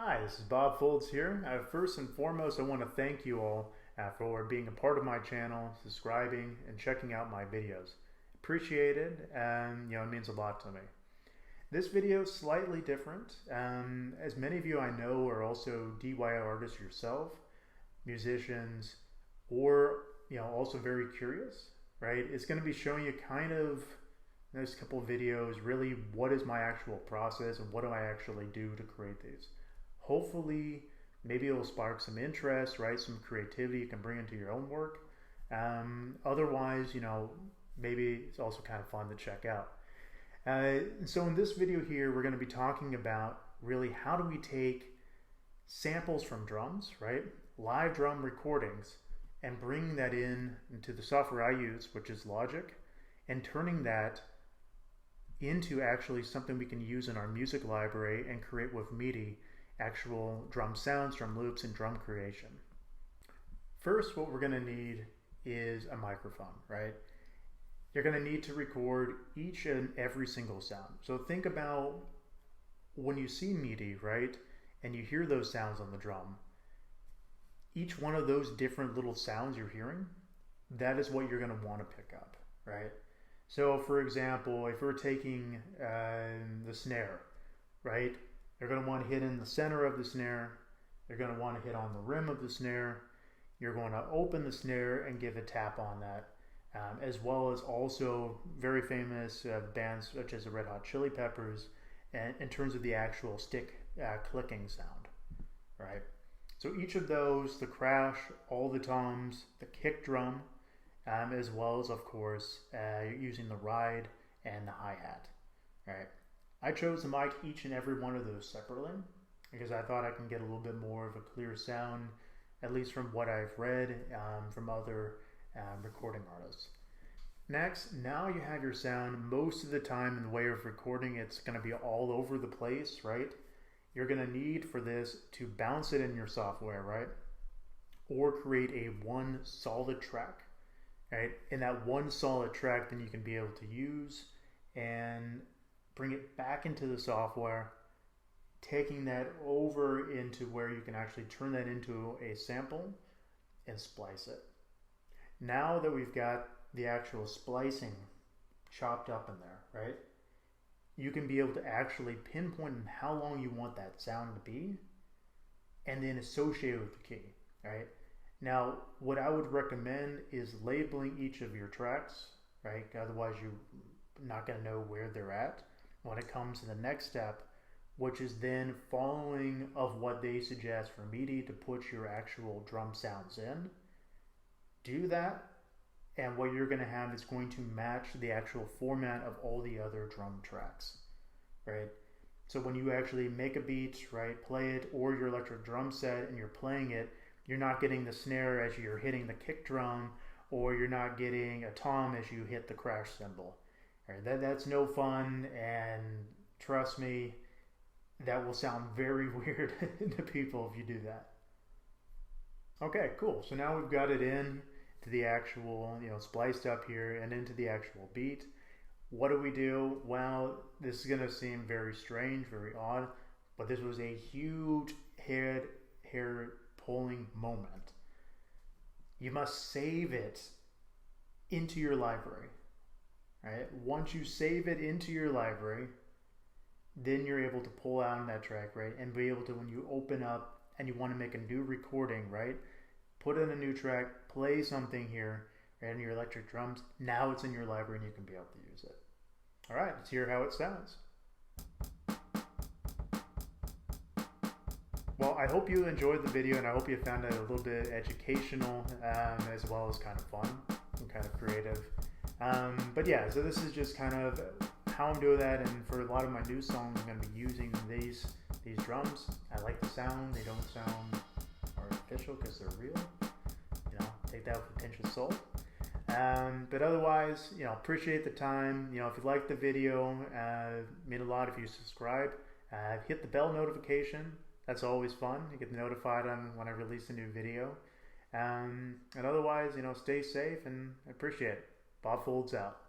Hi, this is Bob Fulds here. First and foremost, I want to thank you all for being a part of my channel, subscribing, and checking out my videos. Appreciate it, and it means a lot to me. This video is slightly different. As many of you I know are also DIY artists yourself, musicians, or also very curious, right? It's going to be showing you kind of next couple of videos really what is my actual process and what do I actually do to create these. Hopefully maybe it will spark some interest, right? Some creativity you can bring into your own work. Otherwise, maybe it's also kind of fun to check out. So in this video here, we're going to be talking about really how do we take samples from drums, right? Live drum recordings, and bringing that into the software I use, which is Logic, and turning that into actually something we can use in our music library and create with MIDI actual drum sounds, drum loops, and drum creation. First, what we're going to need is a microphone, right? You're going to need to record each and every single sound. So think about when you see MIDI, right? And you hear those sounds on the drum. Each one of those different little sounds you're hearing, that is what you're going to want to pick up, right? So for example, if we're taking the snare, right? You're going to want to hit in the center of the snare. You're going to want to hit on the rim of the snare. You're going to open the snare and give a tap on that, as well as also very famous bands such as the Red Hot Chili Peppers, and in terms of the actual stick clicking sound, right? So each of those, the crash, all the toms, the kick drum, as well as, of course, using the ride and the hi-hat, right? I chose to mic each and every one of those separately because I thought I can get a little bit more of a clear sound, at least from what I've read from other recording artists. Next, now you have your sound. Most of the time in the way of recording, it's going to be all over the place, right? You're going to need for this to bounce it in your software, right? Or create a one solid track, right? And that one solid track then you can be able to use and bring it back into the software, taking that over into where you can actually turn that into a sample and splice it. Now that we've got the actual splicing chopped up in there, right? You can be able to actually pinpoint how long you want that sound to be and then associate it with the key, right? Now, what I would recommend is labeling each of your tracks, right? Otherwise, you're not going to know where they're at when it comes to the next step, which is then following of what they suggest for MIDI to put your actual drum sounds in. Do that, and what you're going to have is going to match the actual format of all the other drum tracks, right? So when you actually make a beat, right, play it, or your electric drum set and you're playing it, you're not getting the snare as you're hitting the kick drum, or you're not getting a tom as you hit the crash cymbal. Right, that's no fun, and trust me, that will sound very weird to people if you do that. Okay, cool. So now we've got it in to the actual, spliced up here and into the actual beat. What do we do? Well, this is going to seem very strange, very odd, but this was a huge hair pulling moment. You must save it into your library. Right? Once you save it into your library, then you're able to pull out that track, right? And be able to, when you open up and you want to make a new recording, right? Put in a new track, play something here, right, in your electric drums. Now it's in your library and you can be able to use it. All right, let's hear how it sounds. Well, I hope you enjoyed the video, and I hope you found it a little bit educational as well as kind of fun and kind of creative. But yeah, so this is just kind of how I'm doing that, and for a lot of my new songs, I'm going to be using these drums. I like the sound. They don't sound artificial because they're real. Take that with a pinch of salt. But otherwise, appreciate the time. If you like the video, mean a lot if you subscribe. Hit the bell notification. That's always fun. You get notified on when I release a new video. And otherwise, stay safe, and I appreciate it. Bob Fulds out.